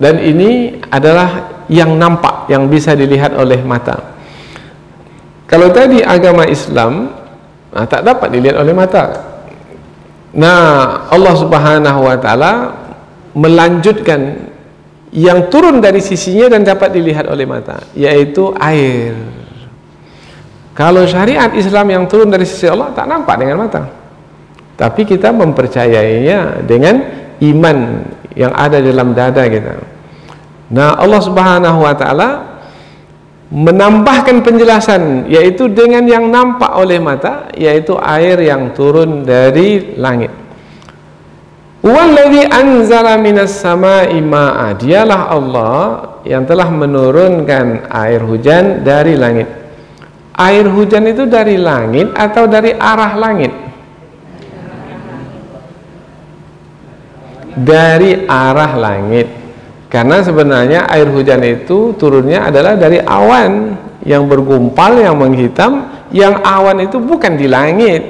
dan ini adalah yang nampak, yang bisa dilihat oleh mata. Kalau tadi agama Islam tak dapat dilihat oleh mata. Nah, Allah Subhanahu wa taala melanjutkan yang turun dari sisinya dan dapat dilihat oleh mata, yaitu air. Kalau syariat Islam yang turun dari sisi Allah tak nampak dengan mata, tapi kita mempercayainya dengan iman yang ada dalam dada kita. Nah, Allah Subhanahu wa taala menambahkan penjelasan, yaitu dengan yang nampak oleh mata, yaitu air yang turun dari langit. Wallazi anzala minas samaa'i ma'a, dialah Allah yang telah menurunkan air hujan dari langit. Air hujan itu dari langit atau dari arah langit? Dari arah langit. Karena sebenarnya air hujan itu turunnya adalah dari awan yang bergumpal, yang menghitam. Yang awan itu bukan di langit,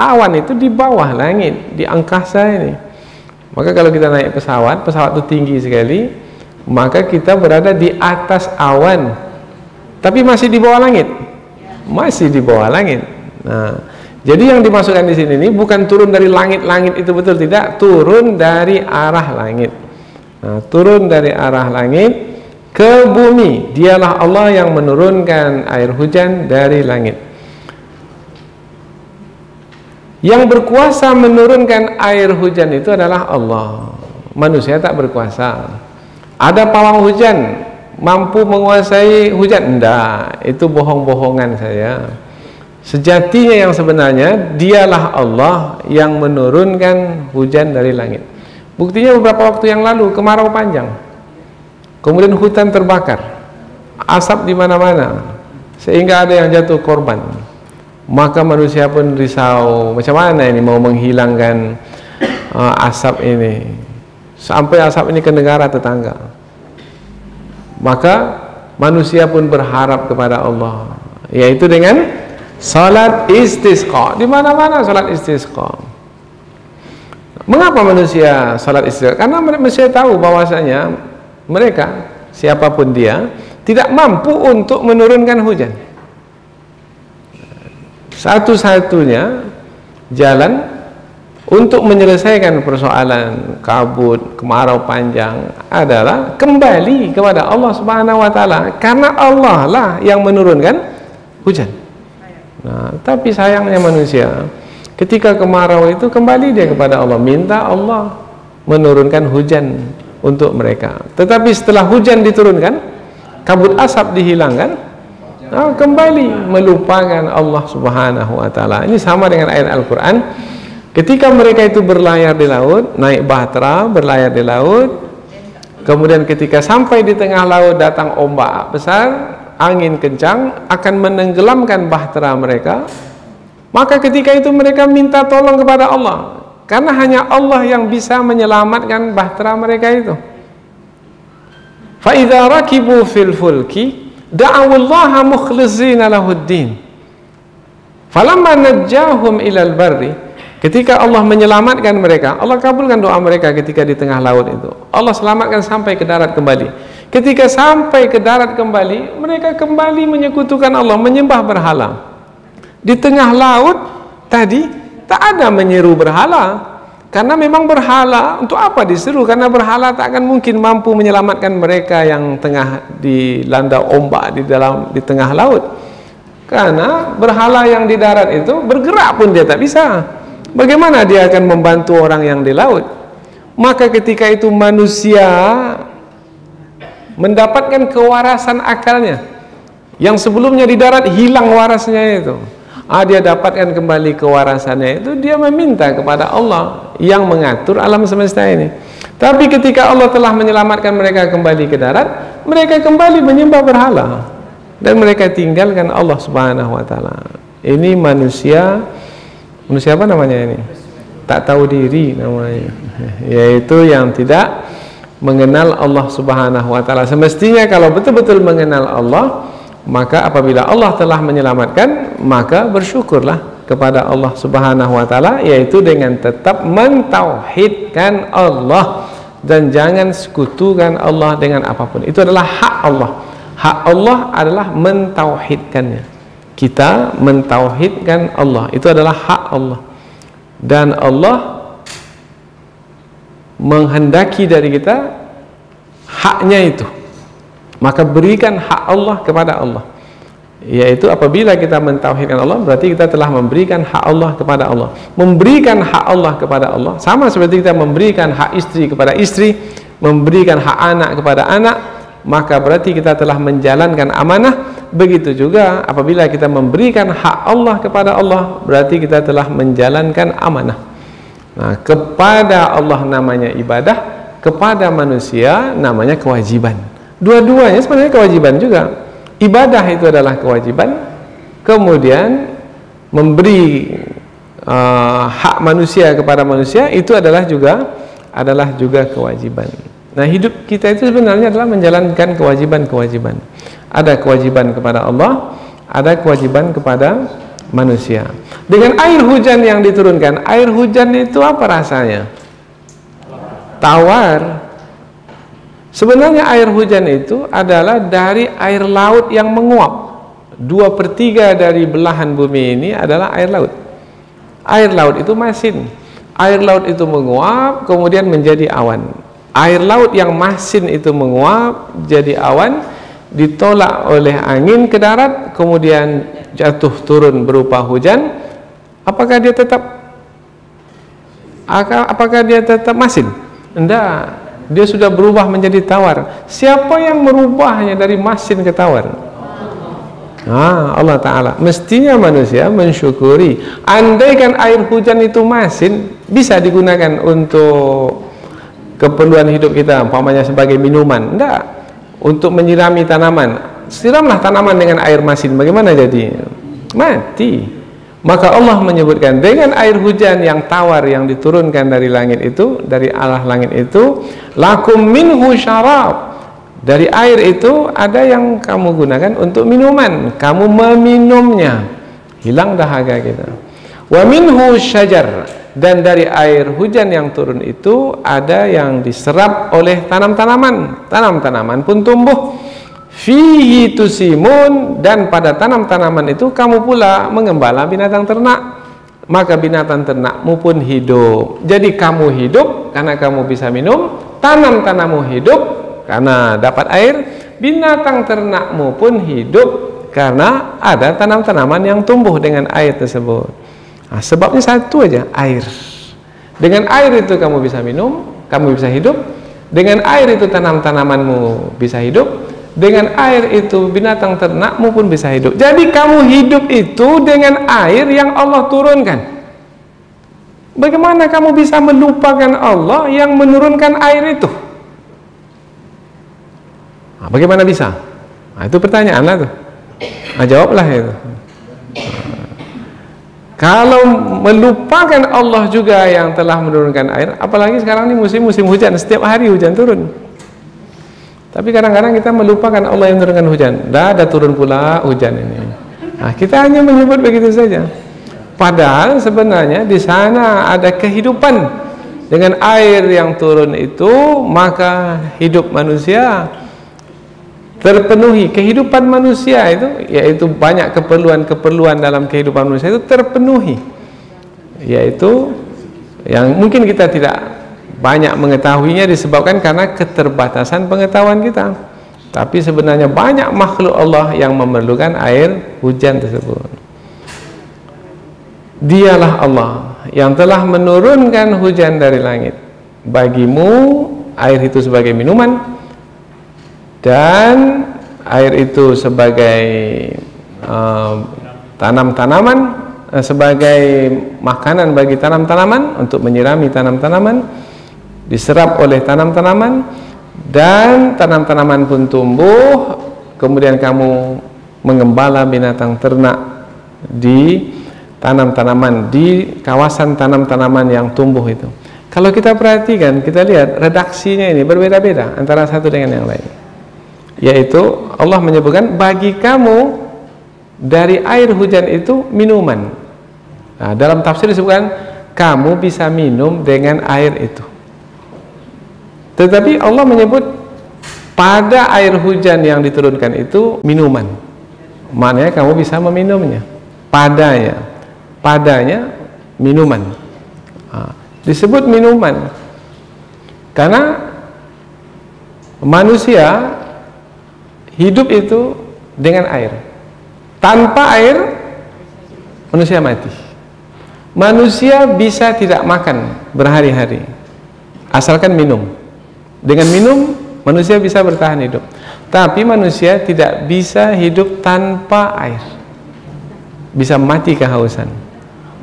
awan itu di bawah langit, di angkasa ini. Maka kalau kita naik pesawat, pesawat itu tinggi sekali, maka kita berada di atas awan, tapi masih di bawah langit, masih di bawah langit. Nah, jadi yang dimasukkan di sini ini bukan turun dari langit-langit itu, betul tidak, turun dari arah langit. Nah, turun dari arah langit ke bumi. Dialah Allah yang menurunkan air hujan dari langit. Yang berkuasa menurunkan air hujan itu adalah Allah. Manusia tak berkuasa. Ada pawang hujan mampu menguasai hujan? Enggak, itu bohong-bohongan saya. Sejatinya yang sebenarnya dialah Allah yang menurunkan hujan dari langit. Buktinya beberapa waktu yang lalu kemarau panjang, kemudian hutan terbakar, asap di mana-mana, sehingga ada yang jatuh korban. Maka manusia pun risau, macam mana ini mau menghilangkan asap ini, sampai asap ini ke negara tetangga. Maka manusia pun berharap kepada Allah, yaitu dengan salat istisqa. Di mana-mana salat istisqa. Mengapa manusia salat istisqa? Karena manusia tahu bahwasanya mereka, siapapun dia, tidak mampu untuk menurunkan hujan. satu-satunya jalan untuk menyelesaikan persoalan kabut, kemarau panjang adalah kembali kepada Allah Subhanahu wa taala, karena Allah lah yang menurunkan hujan. Nah, tapi sayangnya manusia, ketika kemarau itu kembali dia kepada Allah, minta Allah menurunkan hujan untuk mereka. Tetapi setelah hujan diturunkan, kabut asap dihilangkan, nah, kembali melupakan Allah Subhanahu wa taala. Ini sama dengan ayat Al-Qur'an. Ketika mereka itu berlayar di laut, naik bahtera, berlayar di laut, kemudian ketika sampai di tengah laut datang ombak besar, angin kencang akan menenggelamkan bahtera mereka, maka ketika itu mereka minta tolong kepada Allah, karena hanya Allah yang bisa menyelamatkan bahtera mereka itu. Fa idza rakibu fil fulki da'awallaha mukhlishina lahuddin falamma najjahum ilal barri. Ketika Allah menyelamatkan mereka, Allah kabulkan doa mereka ketika di tengah laut itu. Allah selamatkan sampai ke darat kembali. Ketika sampai ke darat kembali, mereka kembali menyekutukan Allah, menyembah berhala. Di tengah laut tadi tak ada menyeru berhala, karena memang berhala untuk apa diseru? Karena berhala tak akan mungkin mampu menyelamatkan mereka yang tengah dilanda ombak di tengah laut. Karena berhala yang di darat itu bergerak pun dia tak bisa. Bagaimana dia akan membantu orang yang di laut? Maka ketika itu manusia mendapatkan kewarasan akalnya, yang sebelumnya di darat hilang warasnya itu, dia dapatkan kembali kewarasannya itu, dia meminta kepada Allah yang mengatur alam semesta ini. Tapi ketika Allah telah menyelamatkan mereka kembali ke darat, mereka kembali menyembah berhala dan mereka tinggalkan Allah Subhanahu wa taala. Ini manusia apa namanya ini? Tak tahu diri namanya, yaitu yang tidak mengenal Allah Subhanahu wa taala. Semestinya kalau betul-betul mengenal Allah, maka apabila Allah telah menyelamatkan, maka bersyukurlah kepada Allah Subhanahu wa taala, yaitu dengan tetap mentauhidkan Allah dan jangan sekutukan Allah dengan apapun. Itu adalah hak Allah. Hak Allah adalah mentauhidkannya. Kita mentauhidkan Allah, itu adalah hak Allah, dan Allah menghendaki dari kita haknya itu, maka berikan hak Allah kepada Allah, yaitu apabila kita mentauhidkan Allah, berarti kita telah memberikan hak Allah kepada Allah. Memberikan hak Allah kepada Allah sama seperti kita memberikan hak istri kepada istri, memberikan hak anak kepada anak, maka berarti kita telah menjalankan amanah. Begitu juga apabila kita memberikan hak Allah kepada Allah, berarti kita telah menjalankan amanah. Nah, kepada Allah namanya ibadah, kepada manusia namanya kewajiban. Dua-duanya sebenarnya kewajiban juga. Ibadah itu adalah kewajiban, kemudian memberi hak manusia kepada manusia itu adalah juga kewajiban. Nah, hidup kita itu sebenarnya adalah menjalankan kewajiban-kewajiban. Ada kewajiban kepada Allah, ada kewajiban kepada manusia. Dengan air hujan yang diturunkan, air hujan itu apa rasanya? Tawar. Sebenarnya air hujan itu adalah dari air laut yang menguap. 2/3 dari belahan bumi ini adalah air laut. Air laut itu masin. Air laut itu menguap, kemudian menjadi awan. Air laut yang masin itu menguap jadi awan, ditolak oleh angin ke darat, kemudian jatuh turun berupa hujan. Apakah dia tetap masin? Tidak, dia sudah berubah menjadi tawar. Siapa yang merubahnya dari masin ke tawar? Allah Ta'ala. Mestinya manusia mensyukuri. Andaikan air hujan itu masin, bisa digunakan untuk keperluan hidup kita, umpamanya sebagai minuman. Tidak, untuk menyirami tanaman. Siramlah tanaman dengan air masin, bagaimana jadi? Mati. Maka Allah menyebutkan dengan air hujan yang tawar yang diturunkan dari langit itu, dari arah langit itu, lakum minhu syarab. Dari air itu ada yang kamu gunakan untuk minuman, kamu meminumnya, hilang dahaga kita. Wa minhu syajar, dan dari air hujan yang turun itu ada yang diserap oleh tanam-tanaman. Tanam-tanaman pun tumbuh. fihi tusimun, dan pada tanam-tanaman itu kamu pula mengembala binatang ternak, maka binatang ternakmu pun hidup. Jadi kamu hidup karena kamu bisa minum, tanam-tanammu hidup karena dapat air, binatang ternakmu pun hidup karena ada tanam-tanaman yang tumbuh dengan air tersebut. Nah, sebabnya satu aja, air. Dengan air itu kamu bisa minum, kamu bisa hidup. Dengan air itu tanam-tanamanmu bisa hidup. Dengan air itu binatang ternakmu pun bisa hidup. Jadi kamu hidup itu dengan air yang Allah turunkan. Bagaimana kamu bisa melupakan Allah yang menurunkan air itu? Nah, bagaimana bisa? Nah, itu pertanyaanlah tuh. Nah, jawablah itu. Kalau melupakan Allah juga yang telah menurunkan air, apalagi sekarang ini musim hujan, setiap hari hujan turun. Tapi kadang-kadang kita melupakan Allah yang menurunkan hujan. Dah ada turun pula hujan ini. Nah, kita hanya menyebut begitu saja. Padahal sebenarnya di sana ada kehidupan. Dengan air yang turun itu, maka hidup manusia terpenuhi. Kehidupan manusia itu, yaitu banyak keperluan dalam kehidupan manusia itu terpenuhi, yaitu yang mungkin kita tidak banyak mengetahuinya disebabkan karena keterbatasan pengetahuan kita. Tapi sebenarnya banyak makhluk Allah yang memerlukan air hujan tersebut. Dialah Allah yang telah menurunkan hujan dari langit bagimu, air itu sebagai minuman, dan air itu sebagai tanam-tanaman, sebagai makanan bagi tanam-tanaman, untuk menyirami tanam-tanaman, diserap oleh tanam-tanaman, dan tanam-tanaman pun tumbuh. Kemudian kamu mengembala binatang ternak di tanam-tanaman, di kawasan tanam-tanaman yang tumbuh itu. Kalau kita perhatikan, kita lihat redaksinya ini berbeda-beda antara satu dengan yang lain. Yaitu Allah menyebutkan bagi kamu dari air hujan itu minuman. Nah, dalam tafsir disebutkan kamu bisa minum dengan air itu. Tetapi Allah menyebut pada air hujan yang diturunkan itu minuman. Maknanya kamu bisa meminumnya. Padanya minuman. Nah, disebut minuman karena manusia hidup itu dengan air. Tanpa air manusia mati. Manusia bisa tidak makan berhari-hari asalkan minum. Dengan minum manusia bisa bertahan hidup. Tapi manusia tidak bisa hidup tanpa air. Bisa mati kehausan.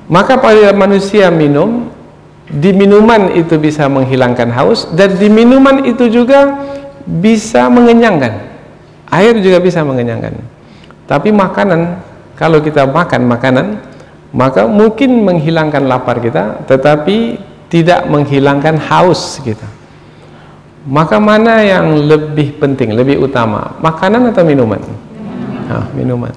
Maka pada manusia minum, di minuman itu bisa menghilangkan haus, dan di minuman itu juga bisa mengenyangkan. Air juga bisa mengenyangkan. Tapi makanan, kalau kita makan makanan, maka mungkin menghilangkan lapar kita, tetapi tidak menghilangkan haus kita. Maka mana yang lebih penting, lebih utama, makanan atau minuman? Nah, minuman.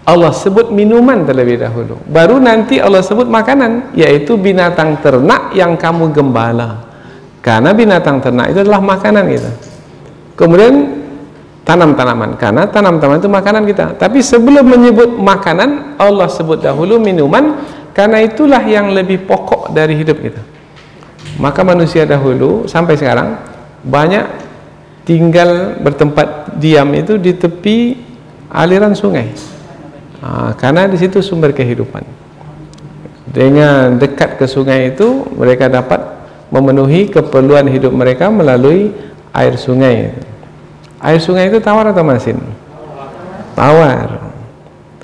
Allah sebut minuman terlebih dahulu, baru nanti Allah sebut makanan, yaitu binatang ternak yang kamu gembala. Karena binatang ternak itu adalah makanan kita. Kemudian tanam-tanaman, karena tanam-tanaman itu makanan kita. Tapi sebelum menyebut makanan, Allah sebut dahulu minuman, karena itulah yang lebih pokok dari hidup kita. Maka manusia dahulu sampai sekarang banyak tinggal bertempat diam itu di tepi aliran sungai. Karena di situ sumber kehidupan. Dengan dekat ke sungai itu, mereka dapat memenuhi keperluan hidup mereka melalui air sungai. Air sungai itu tawar atau masin? Tawar.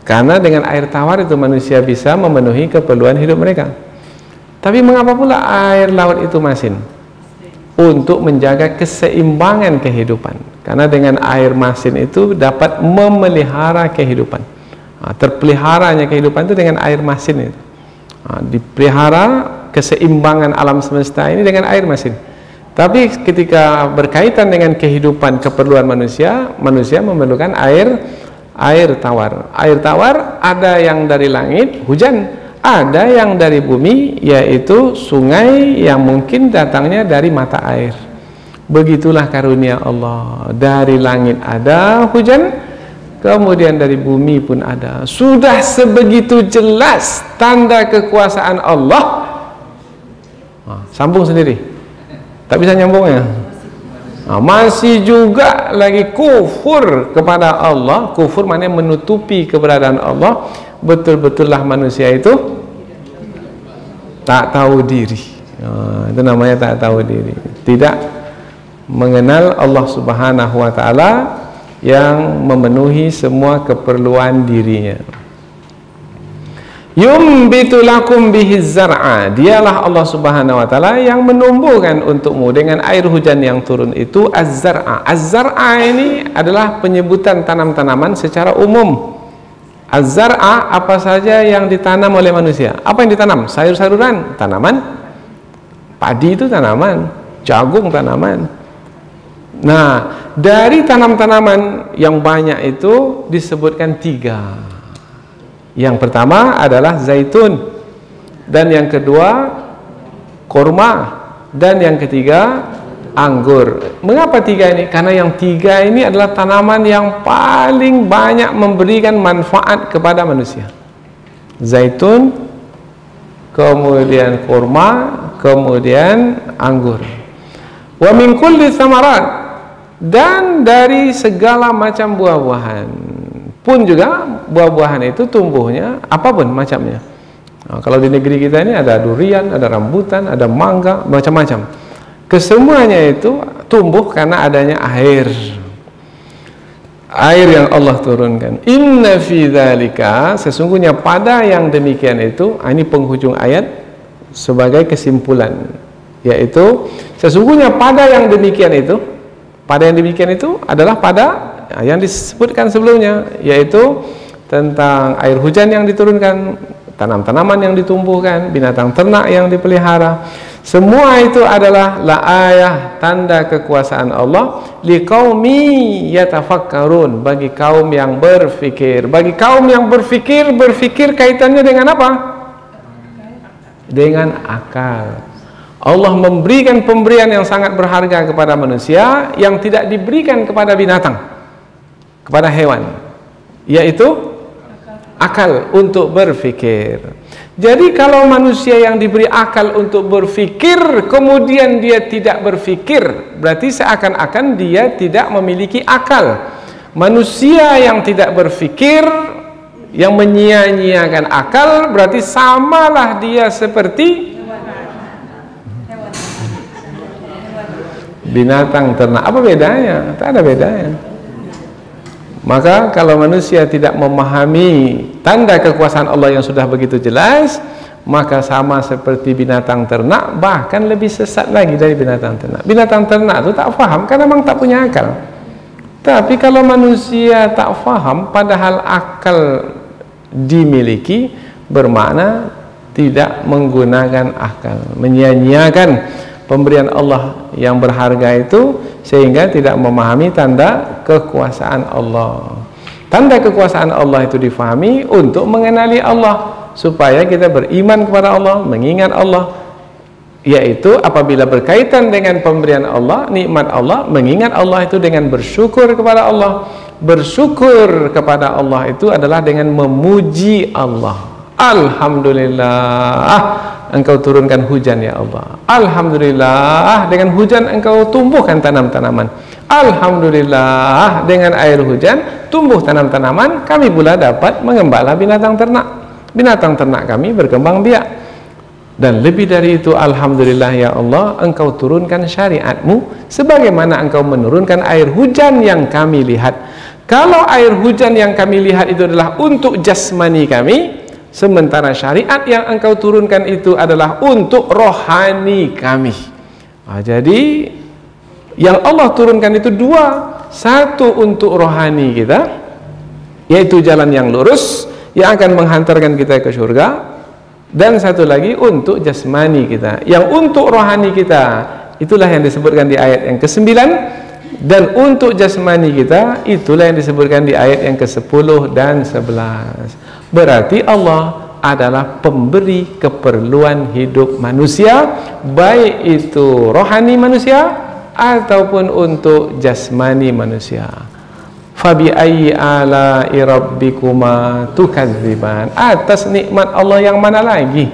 Karena dengan air tawar itu manusia bisa memenuhi keperluan hidup mereka. Tapi mengapa pula air laut itu masin? Untuk menjaga keseimbangan kehidupan. Karena dengan air masin itu dapat memelihara kehidupan. Terpeliharanya kehidupan itu dengan air masin itu. Dipelihara keseimbangan alam semesta ini dengan air masin. Tapi ketika berkaitan dengan kehidupan keperluan manusia, manusia memerlukan air tawar. Air tawar ada yang dari langit, hujan, ada yang dari bumi, yaitu sungai yang mungkin datangnya dari mata air. Begitulah karunia Allah. Dari langit ada hujan, kemudian dari bumi pun ada. Sudah sebegitu jelas tanda kekuasaan Allah. Sambung sendiri, tak bisa nyambungnya. Masih juga lagi kufur kepada Allah. Kufur maknanya menutupi keberadaan Allah. Betul-betullah manusia itu tak tahu diri. Itu namanya tak tahu diri, tidak mengenal Allah Subhanahu wa ta'ala yang memenuhi semua keperluan dirinya. Yumbitu lakum bihi zar'a, dialah Allah Subhanahu wa ta'ala yang menumbuhkan untukmu dengan air hujan yang turun itu az-zar'a. Az-zar'a ini adalah penyebutan tanam-tanaman secara umum. Az-zar'a apa saja yang ditanam oleh manusia. Apa yang ditanam? Sayur-sayuran, tanaman. Padi itu tanaman, jagung tanaman. Nah, dari tanam-tanaman yang banyak itu disebutkan 3. Yang pertama adalah zaitun, dan yang kedua kurma, dan yang ketiga anggur. Mengapa 3 ini? Karena yang 3 ini adalah tanaman yang paling banyak memberikan manfaat kepada manusia. Zaitun, kemudian kurma, kemudian anggur. Wa min kulli thamarat, dan dari segala macam buah-buahan pun juga buah-buahan itu tumbuhnya apapun macamnya. Kalau di negeri kita ini ada durian, ada rambutan, ada mangga, macam-macam. Kesemuanya itu tumbuh karena adanya air. Air yang Allah turunkan. Inna fi dzalika, sesungguhnya pada yang demikian itu, ini penghujung ayat sebagai kesimpulan, yaitu sesungguhnya pada yang demikian itu, pada yang demikian itu adalah pada yang disebutkan sebelumnya, yaitu tentang air hujan yang diturunkan, tanam-tanaman yang ditumbuhkan, binatang ternak yang dipelihara. Semua itu adalah la ayah, tanda kekuasaan Allah, liqaumi yatafakkarun, bagi kaum yang berfikir. Bagi kaum yang berfikir, berfikir kaitannya dengan apa? Dengan akal. Allah memberikan pemberian yang sangat berharga kepada manusia yang tidak diberikan kepada binatang, kepada hewan, yaitu akal untuk berfikir. Jadi kalau manusia yang diberi akal untuk berfikir kemudian dia tidak berfikir, berarti seakan-akan dia tidak memiliki akal. Manusia yang tidak berfikir, yang menyia-nyiakan akal, berarti samalah dia seperti binatang ternak. Apa bedanya? Tak ada bedanya. Maka kalau manusia tidak memahami tanda kekuasaan Allah yang sudah begitu jelas, maka sama seperti binatang ternak, bahkan lebih sesat lagi dari binatang ternak. Binatang ternak itu tak faham karena memang tak punya akal. Tapi kalau manusia tak faham padahal akal dimiliki, bermakna tidak menggunakan akal, menyia-nyiakan pemberian Allah yang berharga itu, sehingga tidak memahami tanda kekuasaan Allah. Tanda kekuasaan Allah itu difahami untuk mengenali Allah, supaya kita beriman kepada Allah, mengingat Allah, yaitu apabila berkaitan dengan pemberian Allah, nikmat Allah, mengingat Allah itu dengan bersyukur kepada Allah. Bersyukur kepada Allah itu adalah dengan memuji Allah. Alhamdulillah Engkau turunkan hujan ya Allah. Alhamdulillah dengan hujan Engkau tumbuhkan tanam-tanaman. Alhamdulillah dengan air hujan tumbuh tanam-tanaman, kami pula dapat mengembala binatang ternak. Binatang ternak kami berkembang biak. Dan lebih dari itu, alhamdulillah ya Allah, Engkau turunkan syariatmu sebagaimana Engkau menurunkan air hujan yang kami lihat. Kalau air hujan yang kami lihat itu adalah untuk jasmani kami, sementara syariat yang Engkau turunkan itu adalah untuk rohani kami. Jadi yang Allah turunkan itu 2. Satu untuk rohani kita, yaitu jalan yang lurus yang akan menghantarkan kita ke surga. Dan satu lagi untuk jasmani kita. Yang untuk rohani kita, itulah yang disebutkan di ayat yang ke-9. Dan untuk jasmani kita, itulah yang disebutkan di ayat yang ke-10 dan 11. Berarti Allah adalah pemberi keperluan hidup manusia, baik itu rohani manusia ataupun untuk jasmani manusia. Fabi ayyi ala'i rabbikuma tukadziban, atas nikmat Allah yang mana lagi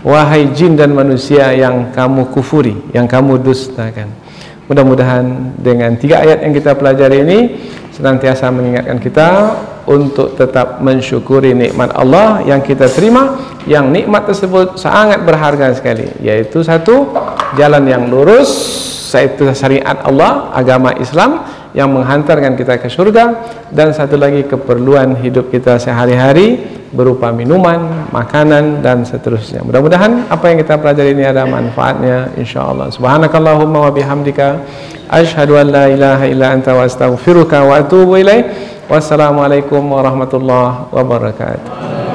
wahai jin dan manusia yang kamu kufuri, yang kamu dustakan. Mudah-mudahan dengan 3 ayat yang kita pelajari ini senantiasa mengingatkan kita untuk tetap mensyukuri nikmat Allah yang kita terima, yang nikmat tersebut sangat berharga sekali, yaitu satu, jalan yang lurus, yaitu syariat Allah, agama Islam yang menghantarkan kita ke surga, dan satu lagi keperluan hidup kita sehari-hari berupa minuman, makanan dan seterusnya. Mudah-mudahan apa yang kita pelajari ini ada manfaatnya insyaallah. Subhanakallahumma wa bihamdika asyhadu an la ilaha illa anta wa astaghfiruka wa atubu ilaik. Wassalamualaikum warahmatullahi wabarakatuh.